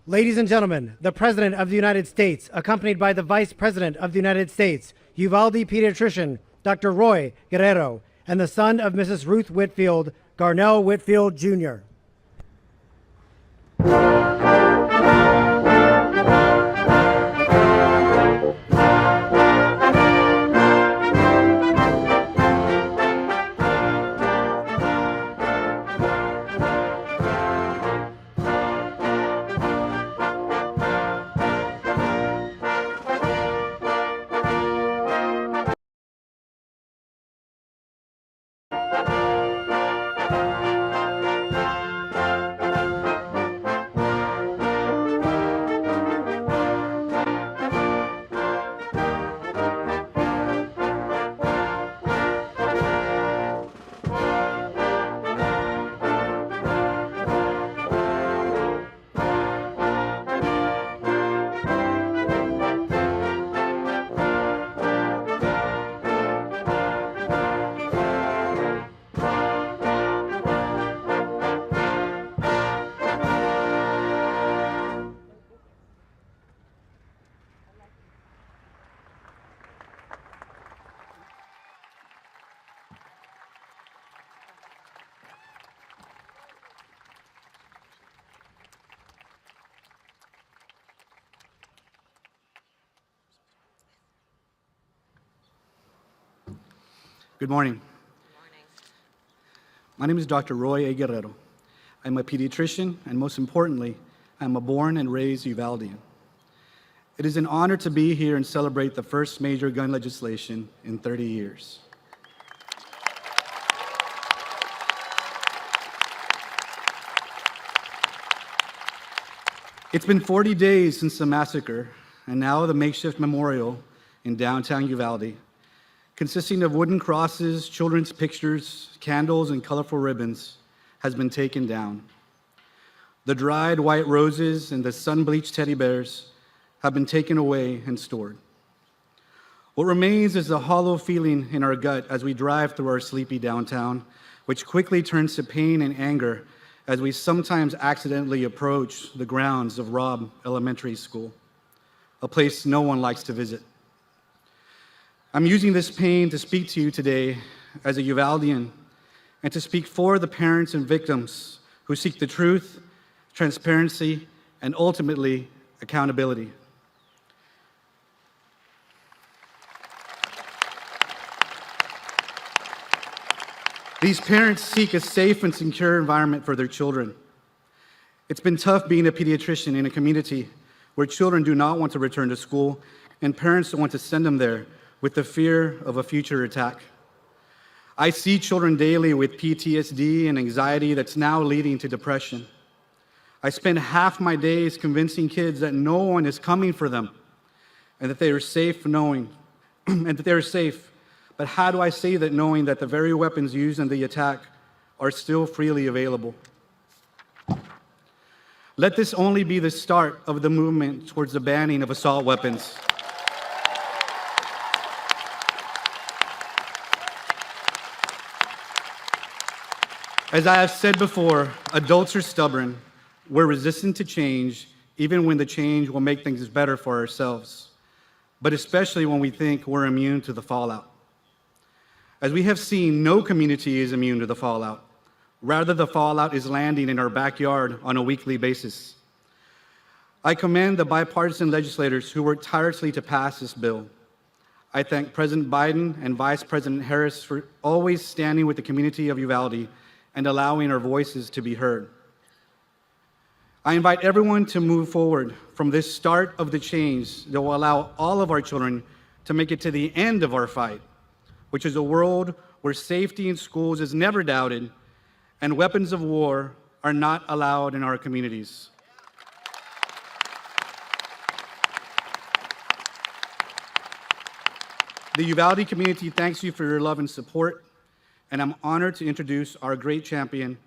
Ladies and gentlemen, the President of the United States, accompanied by the Vice President of the United States, Uvalde pediatrician Dr. Roy Guerrero, and the son of Mrs. Ruth Whitfield, Garnell Whitfield, Jr. Good morning. My name is Dr. Roy A. Guerrero. I'm a pediatrician, and most importantly, I'm a born and raised Uvaldean. It is an honor to be here and celebrate the first major gun legislation in 30 years. It's been 40 days since the massacre, and now the makeshift memorial in downtown Uvalde, consisting of wooden crosses, children's pictures, candles, and colorful ribbons, has been taken down. The dried white roses and the sun-bleached teddy bears have been taken away and stored. What remains is a hollow feeling in our gut as we drive through our sleepy downtown, which quickly turns to pain and anger as we sometimes accidentally approach the grounds of Robb Elementary School, a place no one likes to visit. I'm using this pain to speak to you today as a Uvaldean and to speak for the parents and victims who seek the truth, transparency, and ultimately accountability. These parents seek a safe and secure environment for their children. It's been tough being a pediatrician in a community where children do not want to return to school and parents don't want to send them there with the fear of a future attack. I see children daily with PTSD and anxiety that's now leading to depression. I spend half my days convincing kids that no one is coming for them and that they are safe knowing, and that they're safe. But how do I say that knowing that the very weapons used in the attack are still freely available? Let this only be the start of the movement towards the banning of assault weapons. As I have said before, adults are stubborn. We're resistant to change, even when the change will make things better for ourselves, but especially when we think we're immune to the fallout. As we have seen, no community is immune to the fallout. Rather, the fallout is landing in our backyard on a weekly basis. I commend the bipartisan legislators who worked tirelessly to pass this bill. I thank President Biden and Vice President Harris for always standing with the community of Uvalde and allowing our voices to be heard. I invite everyone to move forward from this start of the change that will allow all of our children to make it to the end of our fight, which is a world where safety in schools is never doubted and weapons of war are not allowed in our communities. The Uvalde community thanks you for your love and support, and I'm honored to introduce our great champion,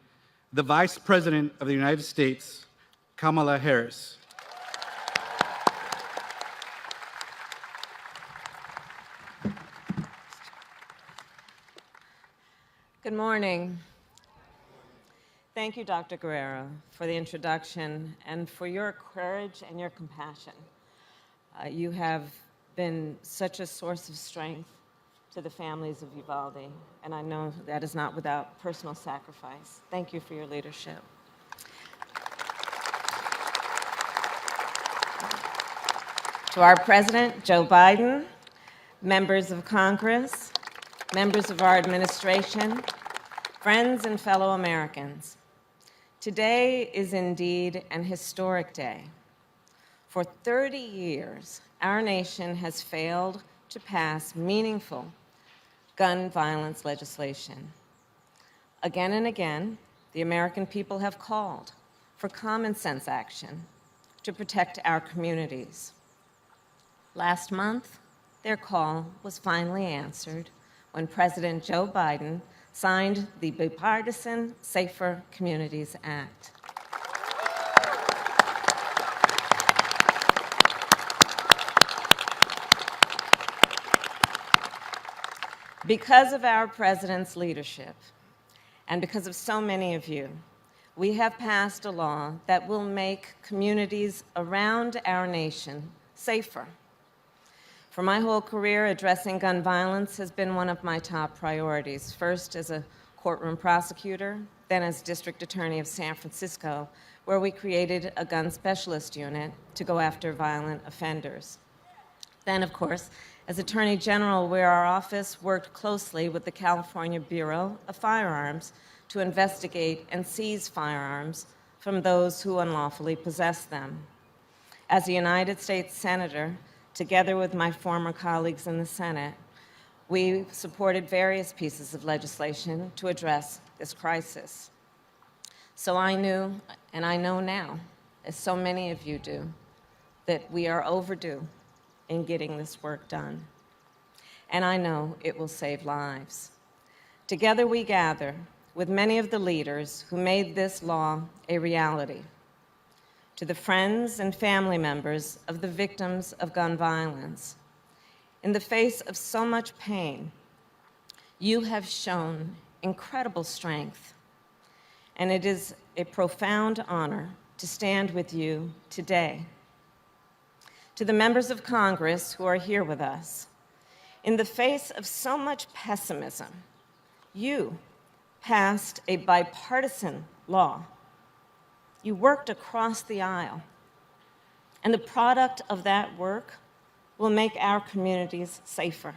the Vice President of the United States, Kamala Harris. Good morning. Thank you, Dr. Guerrero, for the introduction and for your courage and your compassion. You have been such a source of strength to the families of Uvalde, and I know that is not without personal sacrifice. Thank you for your leadership. To our President, Joe Biden, members of Congress, members of our administration, friends and fellow Americans, today is indeed an historic day. For 30 years, our nation has failed to pass meaningful gun violence legislation. Again and again, the American people have called for common sense action to protect our communities. Last month, their call was finally answered when President Joe Biden signed the Bipartisan Safer Communities Act. Because of our president's leadership, and because of so many of you, we have passed a law that will make communities around our nation safer. For my whole career, addressing gun violence has been one of my top priorities, first as a courtroom prosecutor, then as district attorney of San Francisco, where we created a gun specialist unit to go after violent offenders. Then, of course, as Attorney General, where our office worked closely with the California Bureau of Firearms to investigate and seize firearms from those who unlawfully possess them. As a United States Senator, together with my former colleagues in the Senate, we supported various pieces of legislation to address this crisis. So I knew, and I know now, as so many of you do, that we are overdue in getting this work done. And I know it will save lives. Together we gather with many of the leaders who made this law a reality. To the friends and family members of the victims of gun violence, in the face of so much pain, you have shown incredible strength, and it is a profound honor to stand with you today. To the members of Congress who are here with us, in the face of so much pessimism, you passed a bipartisan law. You worked across the aisle, and the product of that work will make our communities safer.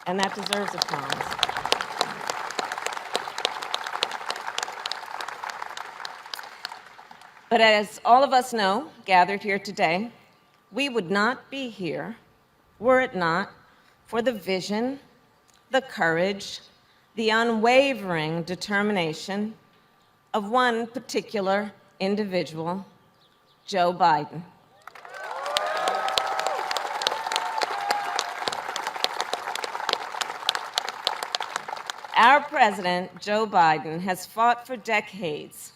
And that deserves applause. But as all of us know, gathered here today, we would not be here were it not for the vision, the courage, the unwavering determination of one particular individual, Joe Biden. Our president, Joe Biden, has fought for decades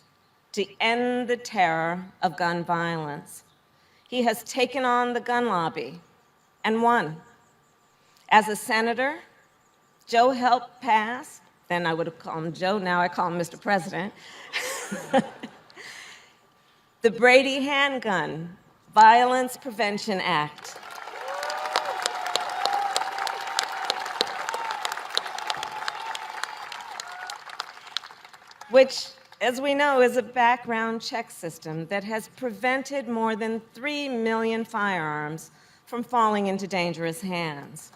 to end the terror of gun violence. He has taken on the gun lobby and won. As a senator, Joe helped pass, then I would have called him Joe, now I call him Mr. President, the Brady Handgun Violence Prevention Act. Which, as we know, is a background check system that has prevented more than 3 million firearms from falling into dangerous hands.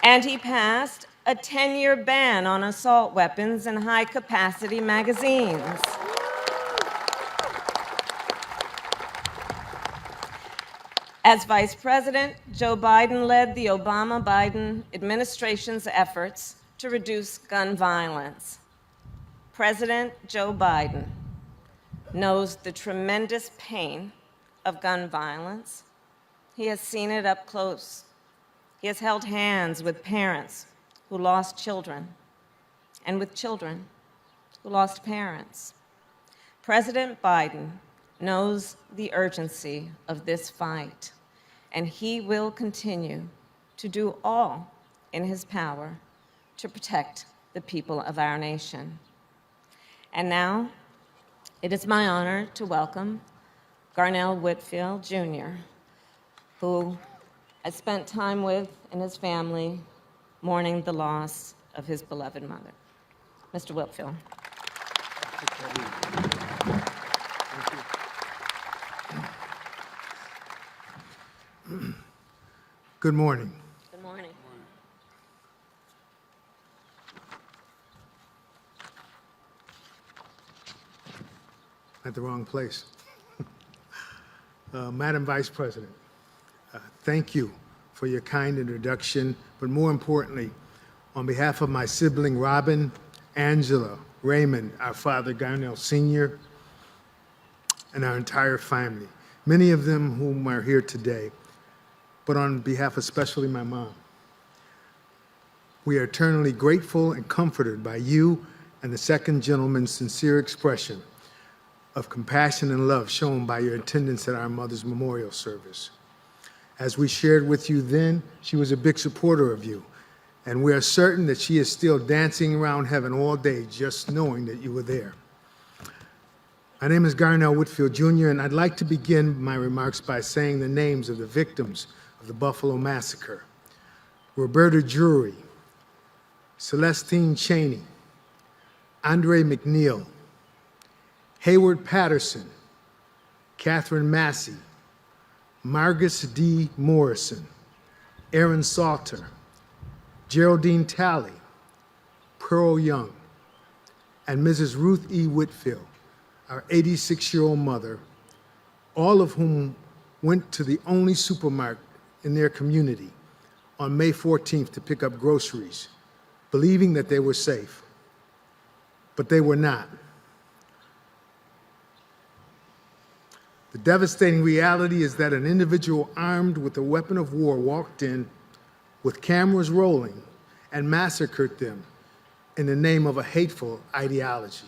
And he passed a 10-year ban on assault weapons and high-capacity magazines. As Vice President, Joe Biden led the Obama-Biden administration's efforts to reduce gun violence. President Joe Biden knows the tremendous pain of gun violence. He has seen it up close. He has held hands with parents who lost children and with children who lost parents. President Biden knows the urgency of this fight, and he will continue to do all in his power to protect the people of our nation. And now, it is my honor to welcome Garnell Whitfield, Jr., who I spent time with and his family mourning the loss of his beloved mother. Mr. Whitfield. Good morning. Good morning. At the wrong place. Madam Vice President, thank you for your kind introduction, but more importantly, on behalf of my sibling Robin, Angela, Raymond, our father Garnell Sr., and our entire family, many of them whom are here today, but on behalf especially my mom, we are eternally grateful and comforted by you and the second gentleman's sincere expression of compassion and love shown by your attendance at our mother's memorial service. As we shared with you then, she was a big supporter of you, and we are certain that she is still dancing around heaven all day just knowing that you were there. My name is Garnell Whitfield, Jr., and I'd like to begin my remarks by saying the names of the victims of the Buffalo Massacre: Roberta Drury, Celestine Cheney, Andre McNeil, Hayward Patterson, Catherine Massey, Margus D. Morrison, Aaron Salter, Geraldine Talley, Pearl Young, and Mrs. Ruth E. Whitfield, our 86-year-old mother, all of whom went to the only supermarket in their community on May 14th to pick up groceries, believing that they were safe. But they were not. The devastating reality is that an individual armed with a weapon of war walked in with cameras rolling and massacred them in the name of a hateful ideology.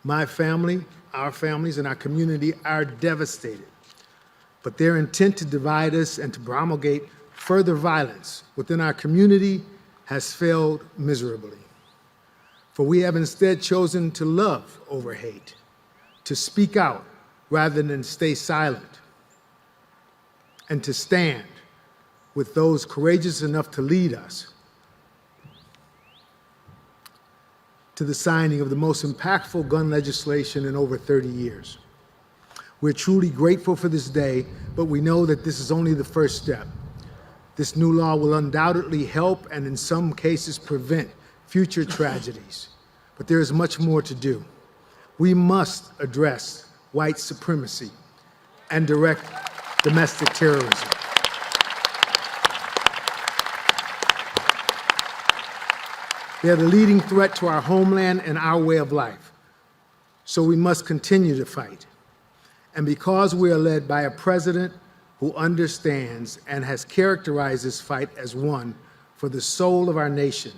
My family, our families, and our community are devastated, but their intent to divide us and to promulgate further violence within our community has failed miserably. For we have instead chosen to love over hate, to speak out rather than stay silent, and to stand with those courageous enough to lead us to the signing of the most impactful gun legislation in over 30 years. We're truly grateful for this day, but we know that this is only the first step. This new law will undoubtedly help and in some cases prevent future tragedies, but there is much more to do. We must address white supremacy and direct domestic terrorism. They are the leading threat to our homeland and our way of life. So we must continue to fight. And because we are led by a president who understands and has characterized this fight as one for the soul of our nation,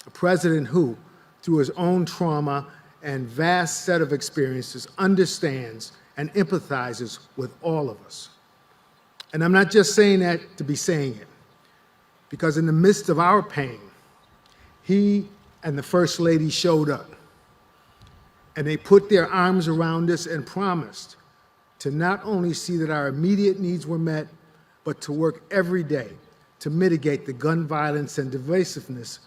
a president who, through his own trauma and vast set of experiences, understands and empathizes with all of us. And I'm not just saying that to be saying it, because in the midst of our pain, he and the First Lady showed up, and they put their arms around us and promised to not only see that our immediate needs were met, but to work every day to mitigate the gun violence and divisiveness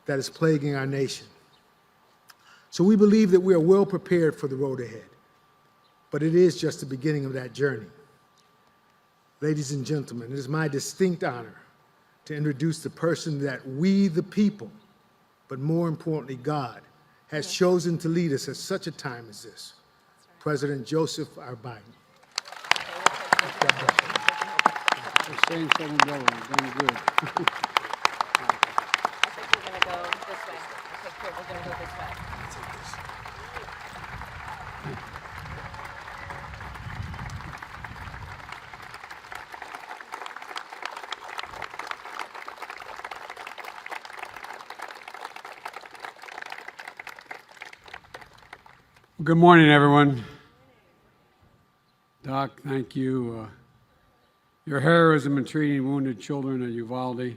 that is plaguing our nation. So we believe that we are well prepared for the road ahead, but it is just the beginning of that journey. Ladies and gentlemen, it is my distinct honor to introduce the person that we, the people, but more importantly, God, has chosen to lead us at such a time as this. President Joseph R. Biden. We're staying Southern Delaware. We're doing good. I think we're going to go this way. Okay, cool. We're going to go this way. Good morning, everyone. Doc, thank you. Your heroism in treating wounded children at Uvalde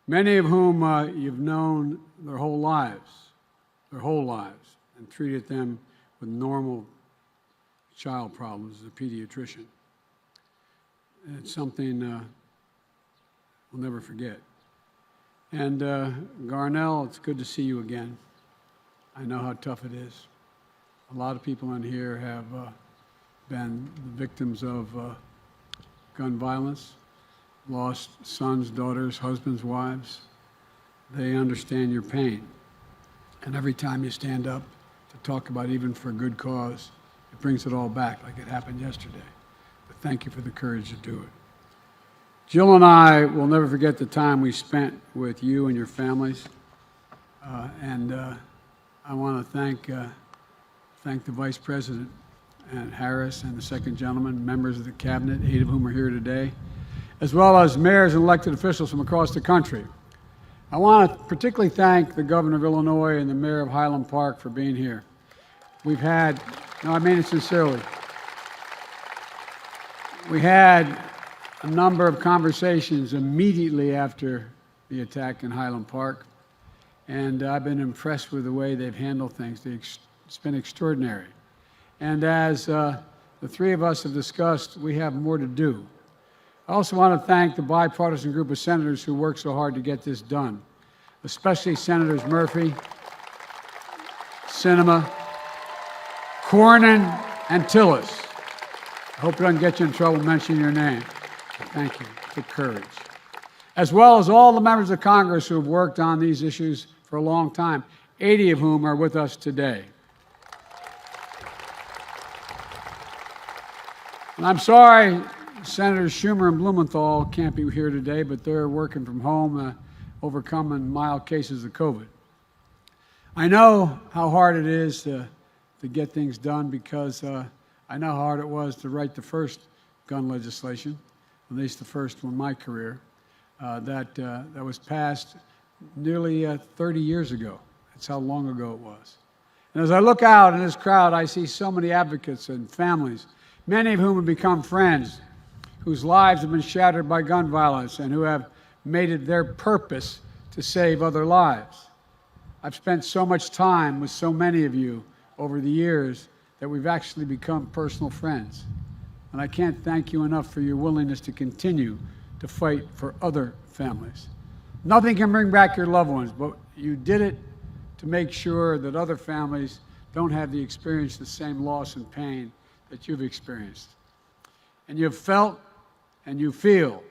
many of whom you've known their whole lives, and treated them with normal child problems as a pediatrician. It's something we'll never forget. And Garnell, it's good to see you again. I know how tough it is. A lot of people in here have been victims of gun violence, lost sons, daughters, husbands, wives. They understand your pain. And every time you stand up to talk about even for a good cause, it brings it all back like it happened yesterday. But thank you for the courage to do it. Jill and I will never forget the time we spent with you and your families. I want to thank the Vice President and Harris and the second gentleman, members of the cabinet, 8 of whom are here today, as well as mayors and elected officials from across the country. I want to particularly thank the governor of Illinois and the mayor of Highland Park for being here. We've had, no, I mean it sincerely, we had a number of conversations immediately after the attack in Highland Park, and I've been impressed with the way they've handled things. It's been extraordinary. And as the 3 of us have discussed, we have more to do. I also want to thank the bipartisan group of senators who worked so hard to get this done, especially Senators Murphy, Sinema, Cornyn, and Tillis. I hope it doesn't get you in trouble mentioning your name. Thank you for courage. As well as all the members of Congress who have worked on these issues for a long time, 80 of whom are with us today. And I'm sorry Senators Schumer and Blumenthal can't be here today, but they're working from home, overcoming mild cases of COVID. I know how hard it is to get things done because I know how hard it was to write the first gun legislation, at least the first one in my career, that was passed nearly 30 years ago. That's how long ago it was. And as I look out in this crowd, I see so many advocates and families, many of whom have become friends, whose lives have been shattered by gun violence and who have made it their purpose to save other lives. I've spent so much time with so many of you over the years that we've actually become personal friends. And I can't thank you enough for your willingness to continue to fight for other families. Nothing can bring back your loved ones, but you did it to make sure that other families don't have to experience the same loss and pain that you've experienced. And you've felt and you feel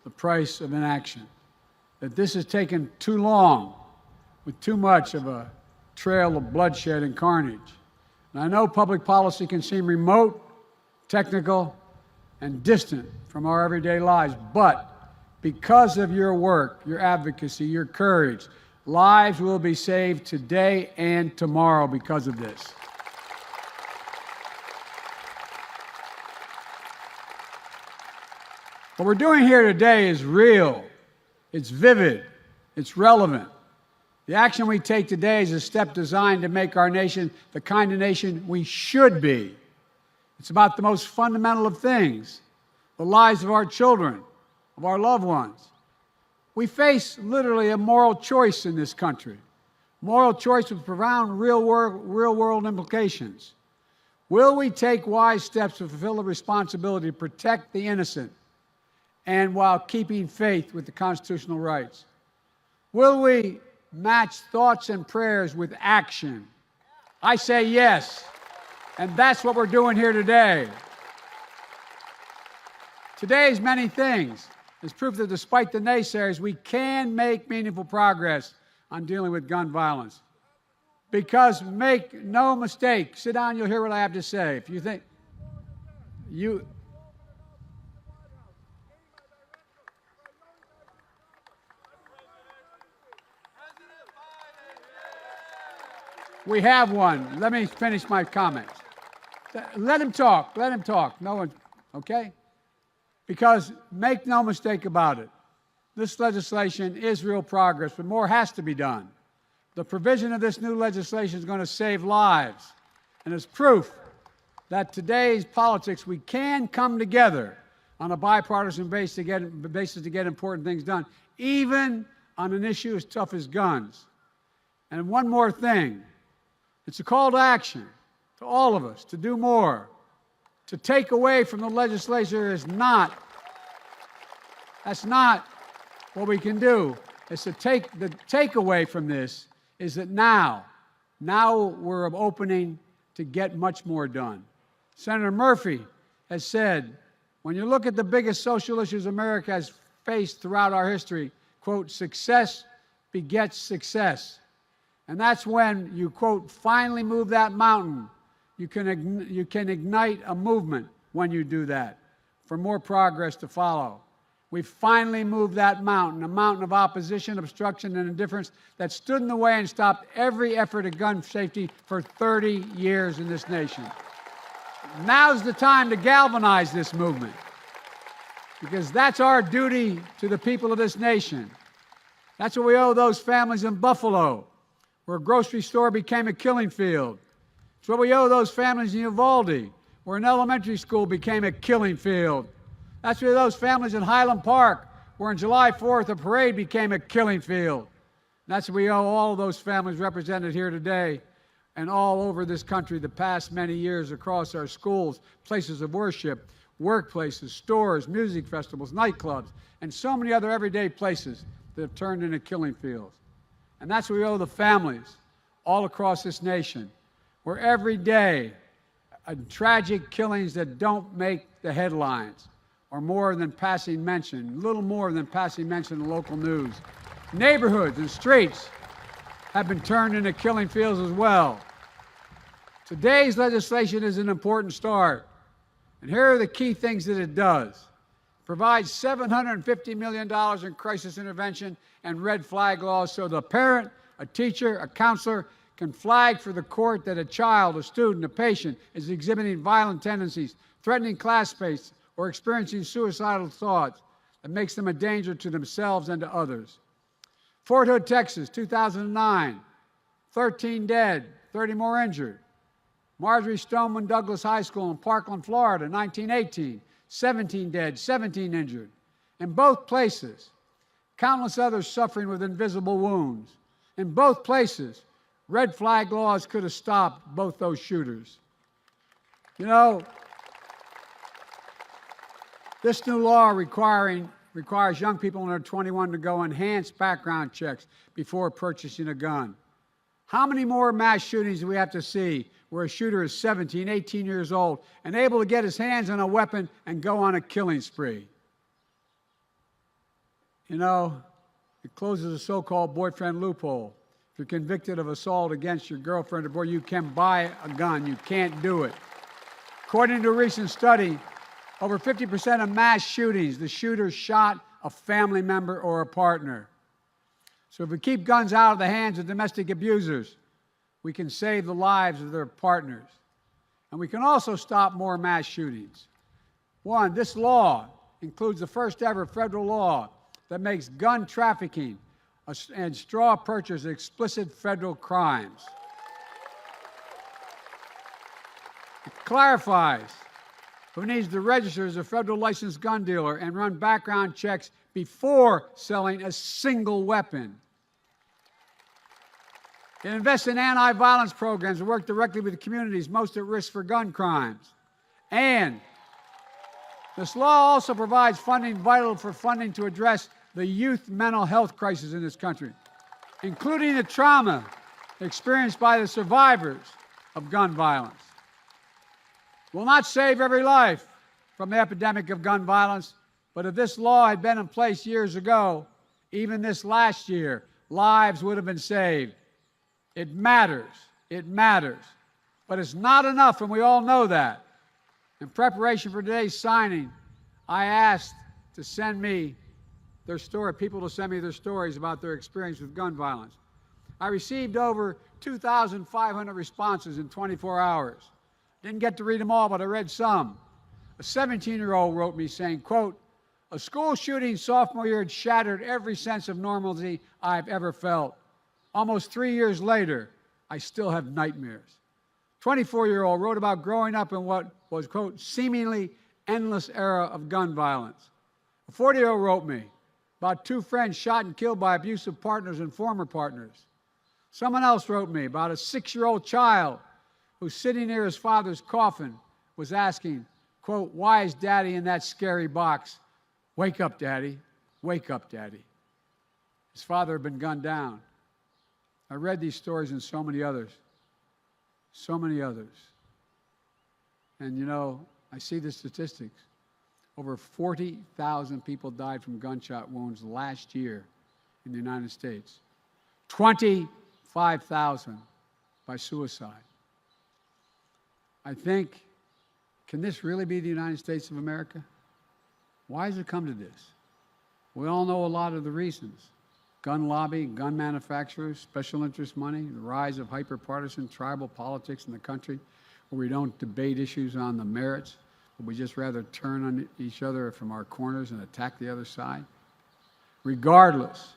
the price of inaction, that this has taken too long with too much of a trail of bloodshed and carnage. And I know public policy can seem remote, technical, and distant from our everyday lives, but because of your work, your advocacy, your courage, lives will be saved today and tomorrow because of this. What we're doing here today is real, it's vivid, it's relevant. The action we take today is a step designed to make our nation the kind of nation we should be. It's about the most fundamental of things, the lives of our children, of our loved ones. We face literally a moral choice in this country, moral choice with profound real-world implications. Will we take wise steps to fulfill the responsibility to protect the innocent and while keeping faith with the constitutional rights? Will we match thoughts and prayers with action? I say yes, and that's what we're doing here today. Today's many things is proof that despite the naysayers, we can make meaningful progress on dealing with gun violence. Because make no mistake, sit down, you'll hear what I have to say. If you think we have one. Let me finish my comments. Let him talk. Let him talk. No one, okay? Because make no mistake about it, this legislation is real progress, but more has to be done. The provision of this new legislation is going to save lives, and it's proof that today's politics, we can come together on a bipartisan basis to get important things done, even on an issue as tough as guns. And one more thing, it's a call to action to all of us to do more. To take away from the legislature that's not what we can do. It's the takeaway from this is that now we're opening to get much more done. Senator Murphy has said, when you look at the biggest social issues America has faced throughout our history, quote, success begets success. And that's when you, quote, finally move that mountain. You can ignite a movement when you do that for more progress to follow. We finally moved that mountain, a mountain of opposition, obstruction, and indifference that stood in the way and stopped every effort at gun safety for 30 years in this nation. Now's the time to galvanize this movement, because that's our duty to the people of this nation. That's what we owe those families in Buffalo, where a grocery store became a killing field. It's what we owe those families in Uvalde, where an elementary school became a killing field. That's what those families in Highland Park, where on July 4th a parade became a killing field. That's what we owe all of those families represented here today and all over this country the past many years across our schools, places of worship, workplaces, stores, music festivals, nightclubs, and so many other everyday places that have turned into killing fields. And that's what we owe the families all across this nation, where every day tragic killings that don't make the headlines are more than passing mention, little more than passing mention in local news. Neighborhoods and streets have been turned into killing fields as well. Today's legislation is an important start. And here are the key things that it does. It provides $750 million in crisis intervention and red flag laws so the parent, a teacher, a counselor can flag for the court that a child, a student, a patient is exhibiting violent tendencies, threatening classmates, or experiencing suicidal thoughts that makes them a danger to themselves and to others. Fort Hood, Texas, 2009, 13 dead, 30 more injured. Marjorie Stoneman Douglas High School in Parkland, Florida, 1918, 17 dead, 17 injured. In both places, countless others suffering with invisible wounds. In both places, red flag laws could have stopped both those shooters. You know, this new law requires young people under 21 to go enhanced background checks before purchasing a gun. How many more mass shootings do we have to see where a shooter is 17, 18 years old and able to get his hands on a weapon and go on a killing spree? You know, it closes a so-called boyfriend loophole. If you're convicted of assault against your girlfriend or boy, you can buy a gun. You can't do it. According to a recent study, over 50% of mass shootings, the shooter shot a family member or a partner. So if we keep guns out of the hands of domestic abusers, we can save the lives of their partners. And we can also stop more mass shootings. One, this law includes the first ever federal law that makes gun trafficking and straw purchase explicit federal crimes. It clarifies who needs to register as a federal licensed gun dealer and run background checks before selling a single weapon. It invests in anti-violence programs and work directly with the communities most at risk for gun crimes. And this law also provides funding vital for funding to address the youth mental health crisis in this country, including the trauma experienced by the survivors of gun violence. Will not save every life from the epidemic of gun violence, but if this law had been in place years ago, even this last year, lives would have been saved. It matters. It matters. But it's not enough, and we all know that. In preparation for today's signing, I asked to send me their story, people to send me their stories about their experience with gun violence. I received over 2,500 responses in 24 hours. Didn't get to read them all, but I read some. A 17-year-old wrote me saying, quote, "A school shooting sophomore year had shattered every sense of normalcy I've ever felt. Almost 3 years later, I still have nightmares." 24-year-old wrote about growing up in what was, quote, "seemingly endless era of gun violence." A 40-year-old wrote me about 2 friends shot and killed by abusive partners and former partners. Someone else wrote me about a 6-year-old child who, sitting near his father's coffin, was asking, quote, "Why is Daddy in that scary box? Wake up, Daddy. Wake up, Daddy." His father had been gunned down. I read these stories and so many others. So many others. And you know, I see the statistics. Over 40,000 people died from gunshot wounds last year in the United States. 25,000 by suicide. I think, can this really be the United States of America? Why has it come to this? We all know a lot of the reasons. Gun lobby, gun manufacturers, special interest money, the rise of hyper-partisan tribal politics in the country, where we don't debate issues on the merits, but we just rather turn on each other from our corners and attack the other side. Regardless,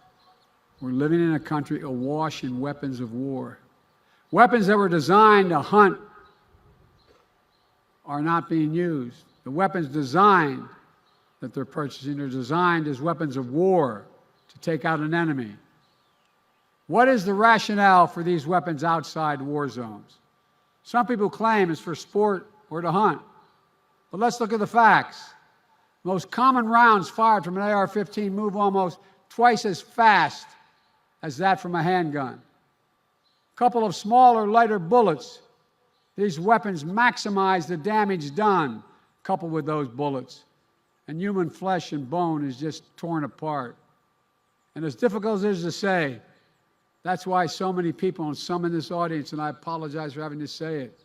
we're living in a country awash in weapons of war. Weapons that were designed to hunt are not being used. The weapons designed that they're purchasing are designed as weapons of war to take out an enemy. What is the rationale for these weapons outside war zones? Some people claim it's for sport or to hunt. But let's look at the facts. Most common rounds fired from an AR-15 move almost twice as fast as that from a handgun. A couple of smaller, lighter bullets. These weapons maximize the damage done, coupled with those bullets. And human flesh and bone is just torn apart. And as difficult as it is to say, that's why so many people, and some in this audience, and I apologize for having to say it,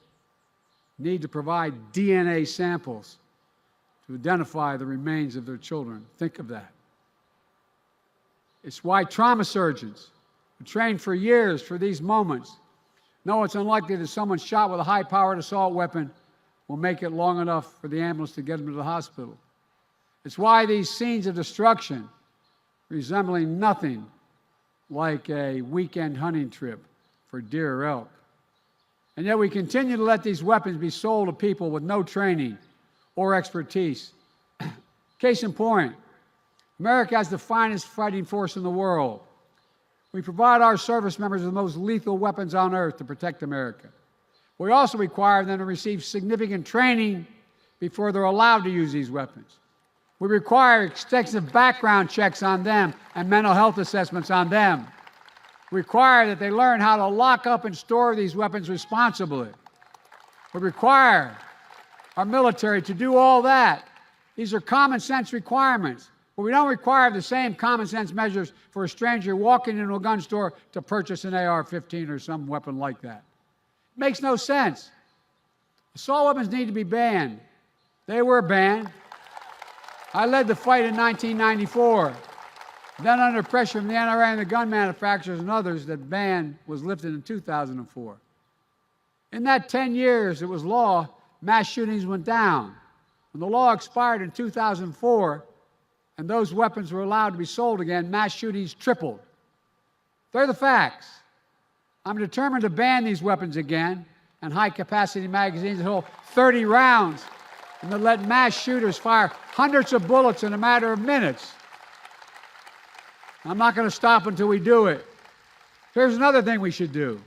need to provide DNA samples to identify the remains of their children. Think of that. It's why trauma surgeons who trained for years for these moments know it's unlikely that someone shot with a high-powered assault weapon will make it long enough for the ambulance to get them to the hospital. It's why these scenes of destruction, resembling nothing like a weekend hunting trip for deer or elk. And yet we continue to let these weapons be sold to people with no training or expertise. Case in point, America has the finest fighting force in the world. We provide our service members with the most lethal weapons on earth to protect America. We also require them to receive significant training before they're allowed to use these weapons. We require extensive background checks on them and mental health assessments on them. We require that they learn how to lock up and store these weapons responsibly. We require our military to do all that. These are common sense requirements. But we don't require the same common sense measures for a stranger walking into a gun store to purchase an AR-15 or some weapon like that. It makes no sense. Assault weapons need to be banned. They were banned. I led the fight in 1994. Then under pressure from the NRA and the gun manufacturers and others, that ban was lifted in 2004. In that 10 years it was law, mass shootings went down. When the law expired in 2004 and those weapons were allowed to be sold again, mass shootings tripled. They're the facts. I'm determined to ban these weapons again and high-capacity magazines that hold 30 rounds and to let mass shooters fire hundreds of bullets in a matter of minutes. I'm not going to stop until we do it. Here's another thing we should do.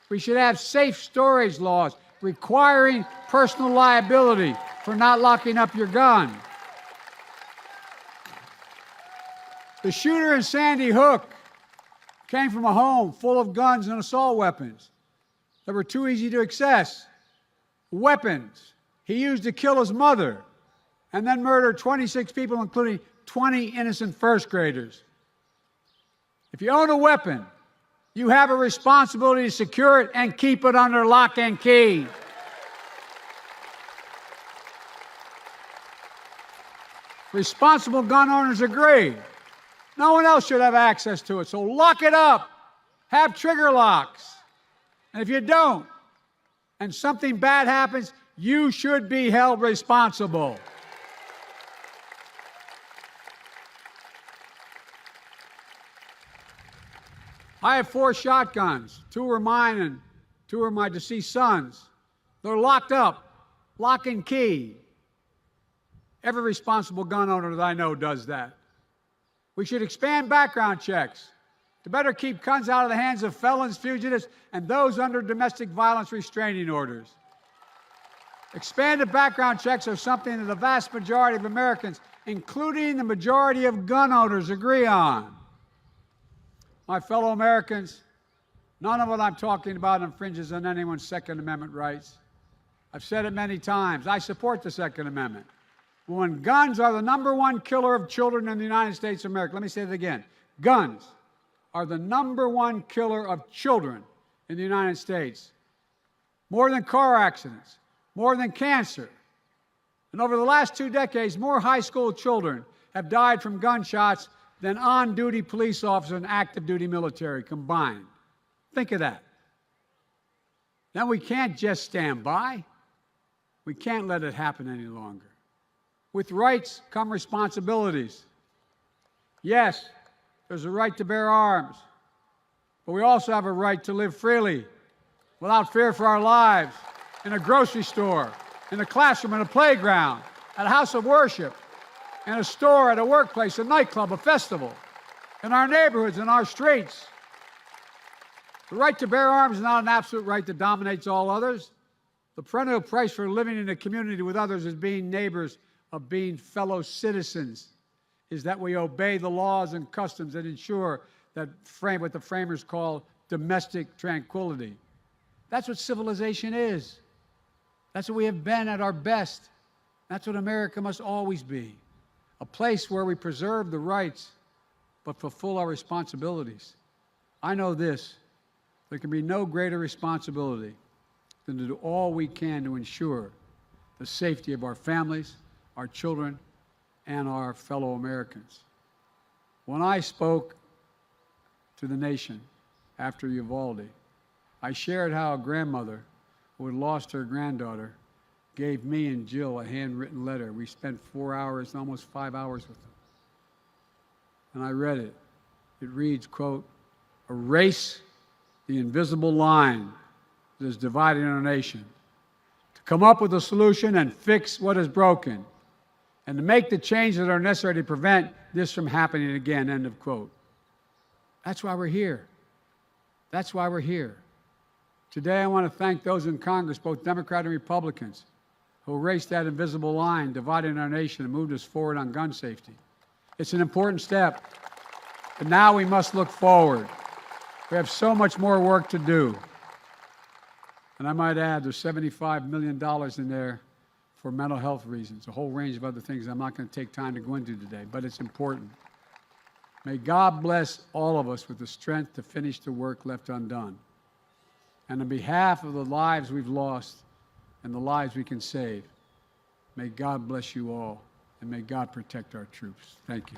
We should have safe storage laws requiring personal liability for not locking up your gun. The shooter in Sandy Hook came from a home full of guns and assault weapons that were too easy to access. Weapons he used to kill his mother and then murder 26 people, including 20 innocent first graders. If you own a weapon, you have a responsibility to secure it and keep it under lock and key. Responsible gun owners agree. No one else should have access to it, so lock it up. Have trigger locks. And if you don't, and something bad happens, you should be held responsible. I have 4 shotguns. 2 are mine and 2 are my deceased sons. They're locked up, lock and key. Every responsible gun owner that I know does that. We should expand background checks to better keep guns out of the hands of felons, fugitives, and those under domestic violence restraining orders. Expanded background checks are something that the vast majority of Americans, including the majority of gun owners, agree on. My fellow Americans, none of what I'm talking about infringes on anyone's Second Amendment rights. I've said it many times. I support the Second Amendment. When guns are the #1 killer of children in the United States of America, let me say it again. Guns are the #1 killer of children in the United States. More than car accidents, more than cancer. And over the last 2 decades, more high school children have died from gunshots than on-duty police officers and active duty military combined. Think of that. Now we can't just stand by. We can't let it happen any longer. With rights come responsibilities. Yes, there's a right to bear arms, but we also have a right to live freely, without fear for our lives, in a grocery store, in a classroom, in a playground, at a house of worship, in a store, at a workplace, a nightclub, a festival, in our neighborhoods, in our streets. The right to bear arms is not an absolute right that dominates all others. The perennial price for living in a community with others is being neighbors, of being fellow citizens, is that we obey the laws and customs that ensure that what the framers call domestic tranquility. That's what civilization is. That's what we have been at our best. That's what America must always be. A place where we preserve the rights but fulfill our responsibilities. I know this, there can be no greater responsibility than to do all we can to ensure the safety of our families, our children, and our fellow Americans. When I spoke to the nation after Uvalde, I shared how a grandmother who had lost her granddaughter gave me and Jill a handwritten letter. We spent 4 hours, almost 5 hours with them. And I read it. It reads, quote, "Erase the invisible line that is dividing our nation, to come up with a solution and fix what is broken, and to make the changes that are necessary to prevent this from happening again," end of quote. That's why we're here. That's why we're here. Today, I want to thank those in Congress, both Democrat and Republicans, who erased that invisible line dividing our nation and moved us forward on gun safety. It's an important step, but now we must look forward. We have so much more work to do. And I might add, there's $75 million in there for mental health reasons, a whole range of other things I'm not going to take time to go into today, but it's important. May God bless all of us with the strength to finish the work left undone. And on behalf of the lives we've lost and the lives we can save, may God bless you all, and may God protect our troops. Thank you.